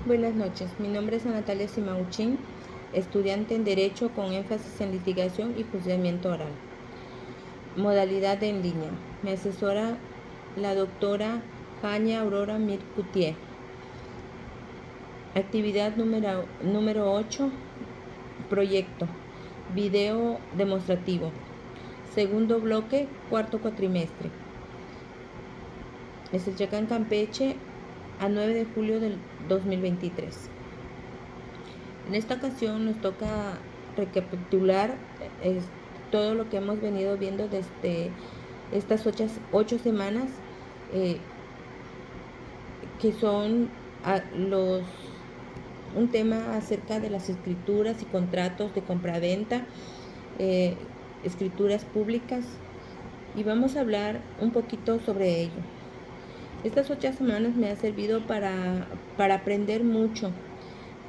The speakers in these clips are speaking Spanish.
Buenas noches, mi nombre es Natalia Simauchín, estudiante en Derecho con énfasis en litigación y juzgamiento oral. Modalidad en línea. Me asesora la doctora Jania Aurora Mircutier. Actividad número 8, proyecto, video demostrativo. Segundo bloque, cuarto cuatrimestre. Exelchacán, Campeche, a 9 de julio del 2023. En esta ocasión nos toca recapitular todo lo que hemos venido viendo desde estas 8 semanas, que son un tema acerca de las escrituras y contratos de compraventa, escrituras públicas, y vamos a hablar un poquito sobre ello. Estas 8 semanas me ha servido para aprender mucho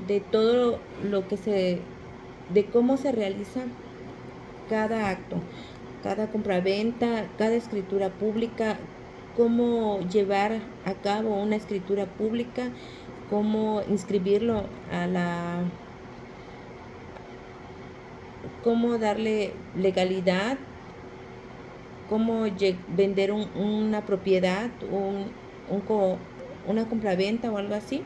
de todo lo que de cómo se realiza cada acto, cada compraventa, cada escritura pública, cómo llevar a cabo una escritura pública, cómo inscribirlo cómo darle legalidad, cómo vender una propiedad, una compraventa o algo así.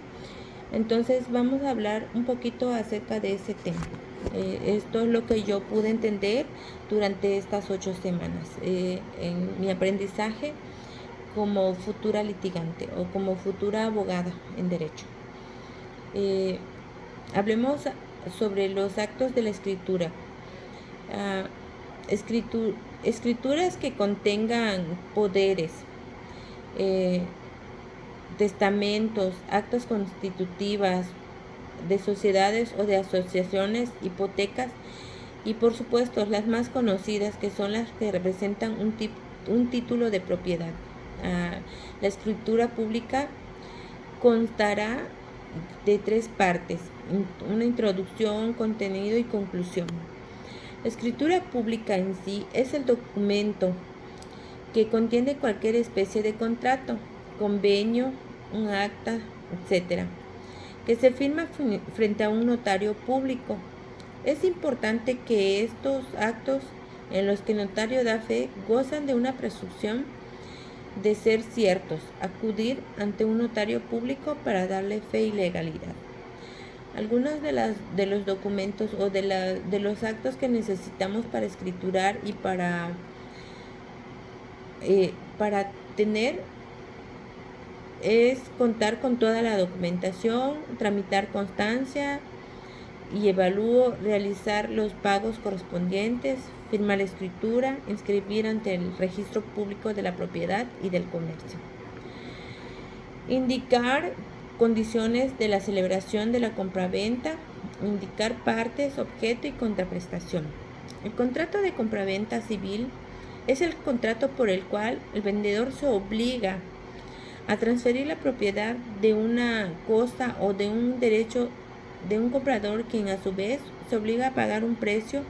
Entonces vamos a hablar un poquito acerca de ese tema. Esto es lo que yo pude entender durante estas 8 semanas en mi aprendizaje como futura litigante o como futura abogada en derecho. Hablemos sobre los actos de la escritura. Escrituras que contengan poderes, testamentos, actas constitutivas de sociedades o de asociaciones, hipotecas y por supuesto las más conocidas, que son las que representan un título de propiedad. La escritura pública constará de 3 partes: una introducción, contenido y conclusión. La escritura pública en sí es el documento que contiene cualquier especie de contrato, convenio, un acta, etc., que se firma frente a un notario público. Es importante que estos actos en los que el notario da fe gozan de una presunción de ser ciertos, acudir ante un notario público para darle fe y legalidad. Algunos de los documentos o de los actos que necesitamos para escriturar y para tener es contar con toda la documentación, tramitar constancia y evalúo, realizar los pagos correspondientes, firmar la escritura, inscribir ante el registro público de la propiedad y del comercio. Indicar condiciones de la celebración de la compraventa, indicar partes, objeto y contraprestación. El contrato de compraventa civil es el contrato por el cual el vendedor se obliga a transferir la propiedad de una cosa o de un derecho de un comprador, quien a su vez se obliga a pagar un precio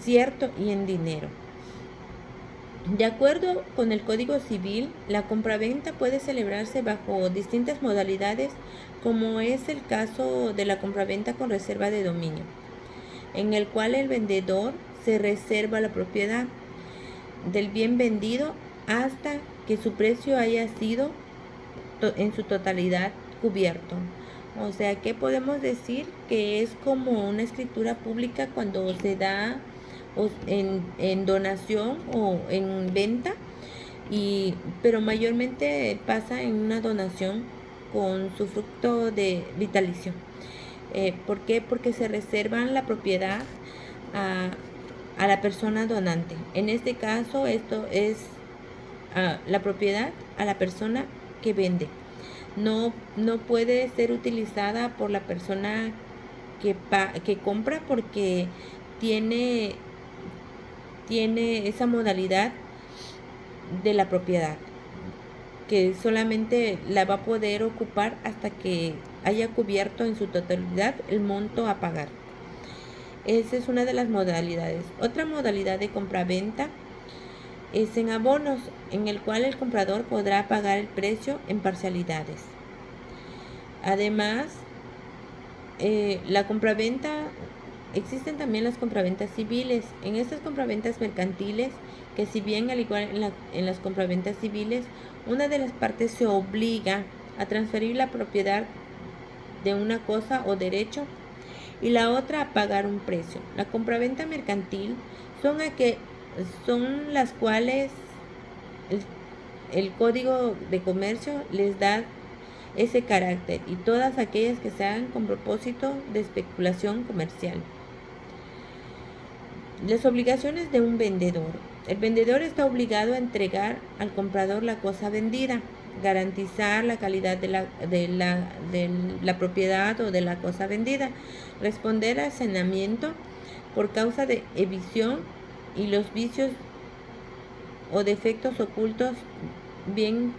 cierto y en dinero. De acuerdo con el Código Civil, la compraventa puede celebrarse bajo distintas modalidades, como es el caso de la compraventa con reserva de dominio, en el cual el vendedor se reserva la propiedad del bien vendido hasta que su precio haya sido en su totalidad cubierto. O sea, que podemos decir que es como una escritura pública cuando se da en donación o en venta, pero mayormente pasa en una donación con su fruto de vitalicio. ¿Por qué? Porque se reservan la propiedad a la persona donante. En este caso, esto es la propiedad a la persona que vende. No puede ser utilizada por la persona que compra, porque tiene esa modalidad de la propiedad, que solamente la va a poder ocupar hasta que haya cubierto en su totalidad el monto a pagar. Esa es una de las modalidades. Otra modalidad de compraventa es en abonos, en el cual el comprador podrá pagar el precio en parcialidades. Además, la compraventa, existen también las compraventas civiles. En estas compraventas mercantiles, que si bien al igual en las compraventas civiles, una de las partes se obliga a transferir la propiedad de una cosa o derecho y la otra a pagar un precio. La compraventa mercantil son las cuales el Código de Comercio les da ese carácter, y todas aquellas que se hagan con propósito de especulación comercial. Las obligaciones de un vendedor. El vendedor está obligado a entregar al comprador la cosa vendida, garantizar la calidad de la propiedad o de la cosa vendida, responder al saneamiento por causa de evasión y los vicios o defectos ocultos bien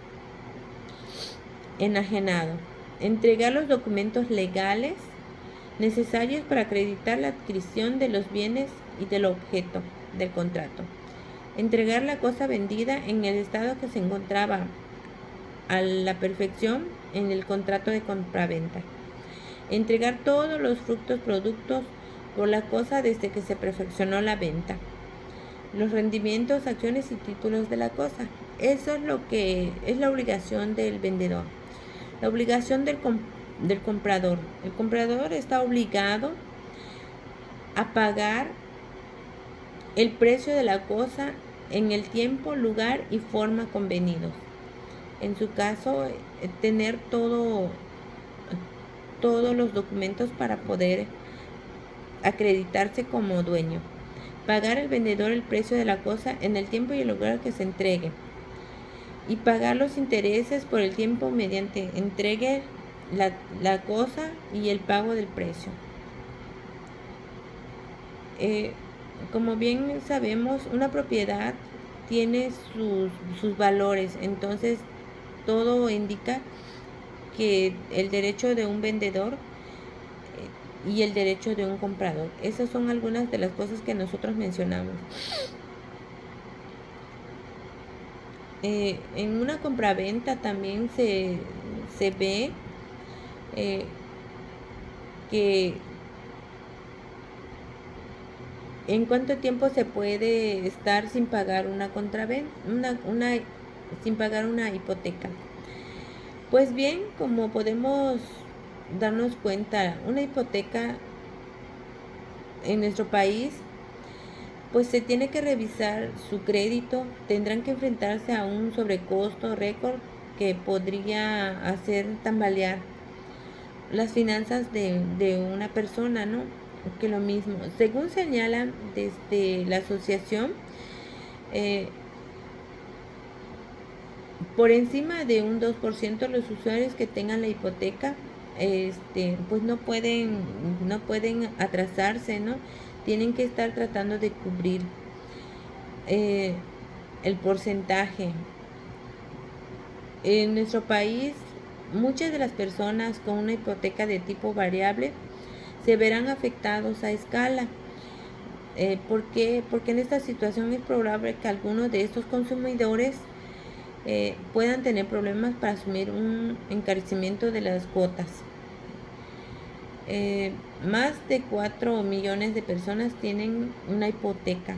enajenado, entregar los documentos legales necesarios para acreditar la adquisición de los bienes y del objeto del contrato, entregar la cosa vendida en el estado que se encontraba a la perfección en el contrato de compraventa, entregar todos los frutos productos por la cosa desde que se perfeccionó la venta, los rendimientos, acciones y títulos de la cosa. Eso es lo que es la obligación del vendedor. La obligación del comprador. El comprador está obligado a pagar el precio de la cosa en el tiempo, lugar y forma convenidos. En su caso, tener todos los documentos para poder acreditarse como dueño. Pagar al vendedor el precio de la cosa en el tiempo y el lugar que se entregue. Y pagar los intereses por el tiempo mediante entregue la cosa y el pago del precio. Como bien sabemos, una propiedad tiene sus valores, entonces todo indica que el derecho de un vendedor y el derecho de un comprador. Esas son algunas de las cosas que nosotros mencionamos. En una compraventa también se ve que en cuánto tiempo se puede estar sin pagar sin pagar una hipoteca. Pues bien, como podemos darnos cuenta, una hipoteca en nuestro país, pues se tiene que revisar su crédito, tendrán que enfrentarse a un sobrecosto récord que podría hacer tambalear las finanzas de una persona, ¿no? Que lo mismo, según señalan desde la asociación, por encima de un 2% los usuarios que tengan la hipoteca, pues no pueden atrasarse, ¿no? Tienen que estar tratando de cubrir el porcentaje. En nuestro país, muchas de las personas con una hipoteca de tipo variable se verán afectados a escala. ¿Por qué? Porque en esta situación es probable que algunos de estos consumidores puedan tener problemas para asumir un encarecimiento de las cuotas. Más de 4 millones de personas tienen una hipoteca.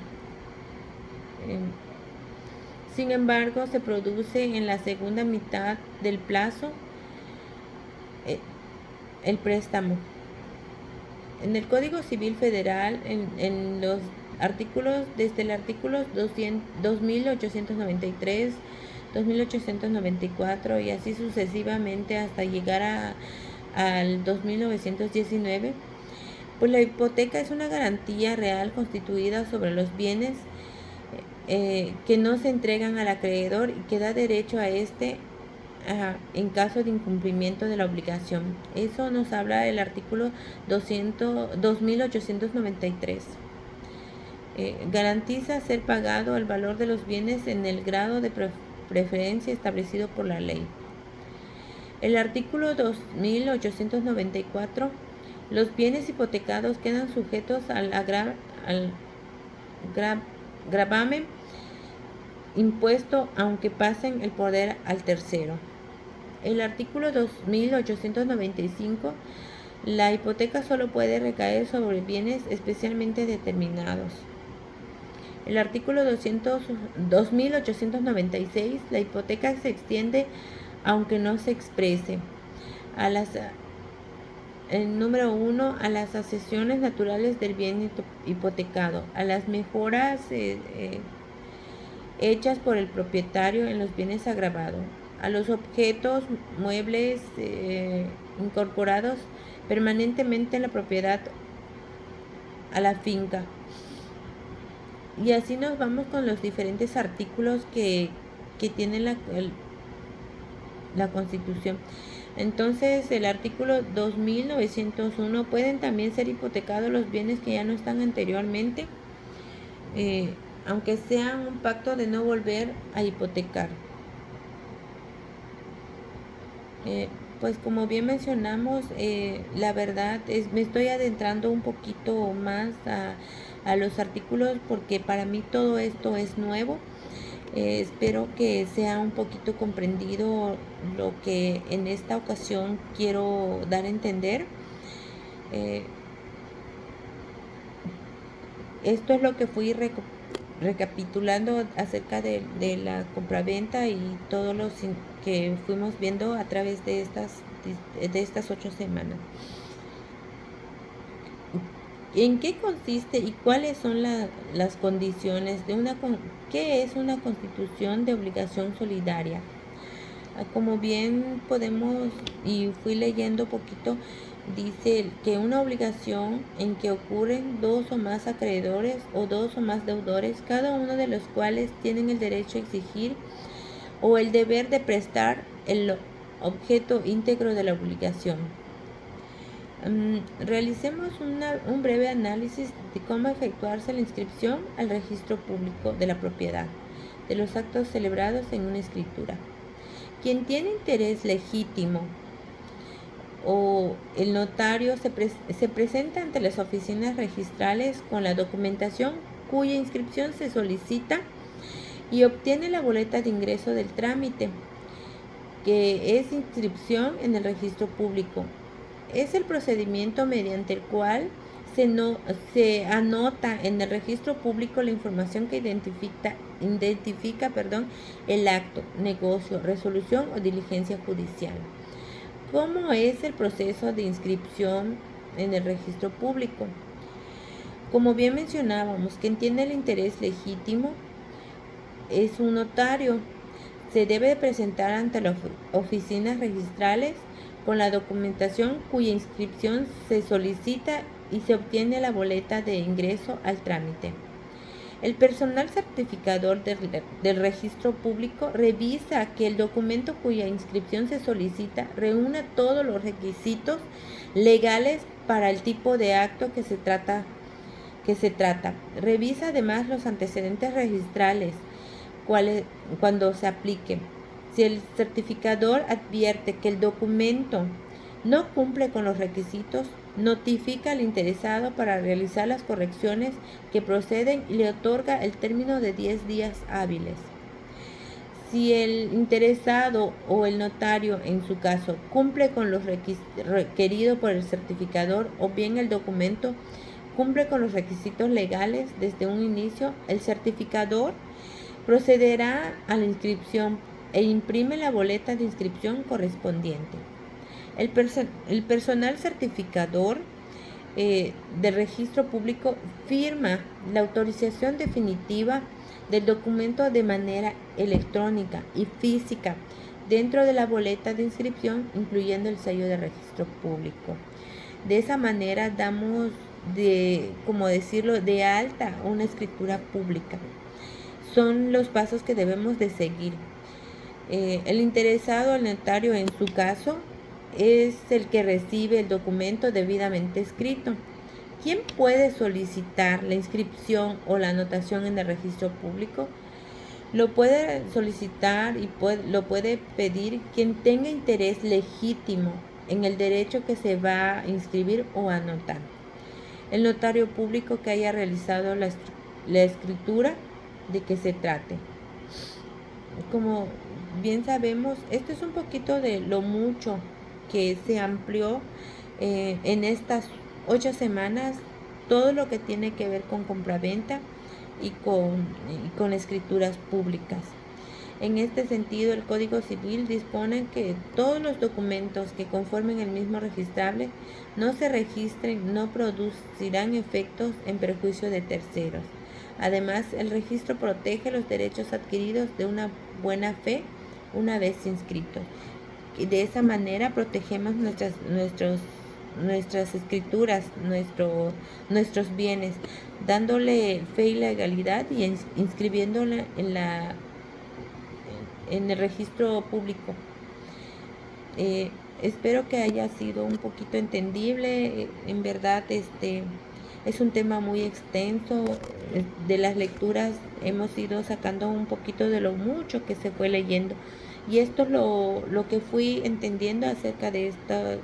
Sin embargo, se produce en la segunda mitad del plazo el préstamo. En el Código Civil Federal, en los artículos, desde el artículo 2893, 2894 y así sucesivamente hasta llegar al 2919, pues la hipoteca es una garantía real constituida sobre los bienes que no se entregan al acreedor y que da derecho a en caso de incumplimiento de la obligación. Eso nos habla el artículo 2893. Garantiza ser pagado el valor de los bienes en el grado de preferencia establecido por la ley. El artículo 2894. Los bienes hipotecados quedan sujetos al gravamen impuesto aunque pasen el poder al tercero. El artículo 2895, la hipoteca solo puede recaer sobre bienes especialmente determinados. El artículo 2896, la hipoteca se extiende aunque no se exprese. El número 1, a las accesiones naturales del bien hipotecado, a las mejoras hechas por el propietario en los bienes agravados, a los objetos muebles incorporados permanentemente en la propiedad, a la finca. Y así nos vamos con los diferentes artículos que tiene la Constitución. Entonces, el artículo 2901, pueden también ser hipotecados los bienes que ya no están anteriormente, aunque sean un pacto de no volver a hipotecar. Pues como bien mencionamos, la verdad me estoy adentrando un poquito más a los artículos porque para mí todo esto es nuevo. Espero que sea un poquito comprendido lo que en esta ocasión quiero dar a entender. Esto es lo que fui recapitulando acerca de la compraventa y todo lo que fuimos viendo a través de estas 8 semanas. ¿En qué consiste y cuáles son las condiciones de qué es una constitución de obligación solidaria? Como bien podemos, y fui leyendo poquito, dice que una obligación en que ocurren dos o más acreedores o dos o más deudores, cada uno de los cuales tienen el derecho a exigir o el deber de prestar el objeto íntegro de la obligación. Realicemos un breve análisis de cómo efectuarse la inscripción al registro público de la propiedad, de los actos celebrados en una escritura. Quien tiene interés legítimo o el notario se presenta ante las oficinas registrales con la documentación cuya inscripción se solicita y obtiene la boleta de ingreso del trámite, que es inscripción en el registro público. Es el procedimiento mediante el cual se anota en el registro público la información que identifica el acto, negocio, resolución o diligencia judicial. ¿Cómo es el proceso de inscripción en el registro público? Como bien mencionábamos, quien tiene el interés legítimo es un notario. Se debe presentar ante las oficinas registrales con la documentación cuya inscripción se solicita y se obtiene la boleta de ingreso al trámite. El personal certificador del registro público revisa que el documento cuya inscripción se solicita reúna todos los requisitos legales para el tipo de acto que se trata. Revisa además los antecedentes registrales cuando se aplique. Si el certificador advierte que el documento no cumple con los requisitos, notifica al interesado para realizar las correcciones que proceden y le otorga el término de 10 días hábiles. Si el interesado o el notario, en su caso, cumple con los requeridos por el certificador o bien el documento cumple con los requisitos legales desde un inicio, el certificador procederá a la inscripción e imprime la boleta de inscripción correspondiente. El personal certificador del registro público firma la autorización definitiva del documento de manera electrónica y física dentro de la boleta de inscripción, incluyendo el sello de registro público. De esa manera damos de alta una escritura pública. Son los pasos que debemos de seguir. El interesado, el notario en su caso, es el que recibe el documento debidamente escrito. ¿Quién puede solicitar la inscripción o la anotación en el registro público? Lo puede solicitar y lo puede pedir quien tenga interés legítimo en el derecho que se va a inscribir o anotar. El notario público que haya realizado la escritura de que se trate. como bien sabemos, esto es un poquito de lo mucho que se amplió en estas 8 semanas, todo lo que tiene que ver con compraventa y con escrituras públicas. En este sentido, el Código Civil dispone que todos los documentos que conformen el mismo registrable no se registren, no producirán efectos en perjuicio de terceros. Además, el registro protege los derechos adquiridos de una buena fe una vez inscritos. Y de esa manera protegemos nuestras escrituras, nuestros bienes, dándole fe y legalidad y inscribiéndola en el registro público. Espero que haya sido un poquito entendible. En verdad, es un tema muy extenso. De las lecturas hemos ido sacando un poquito de lo mucho que se fue leyendo. Y esto es lo que fui entendiendo acerca de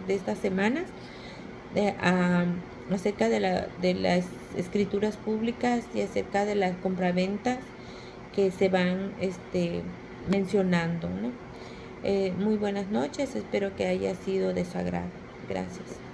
estas semanas, acerca de las escrituras públicas y acerca de las compraventas que se van mencionando, ¿no? Muy buenas noches, espero que haya sido de su agrado. Gracias.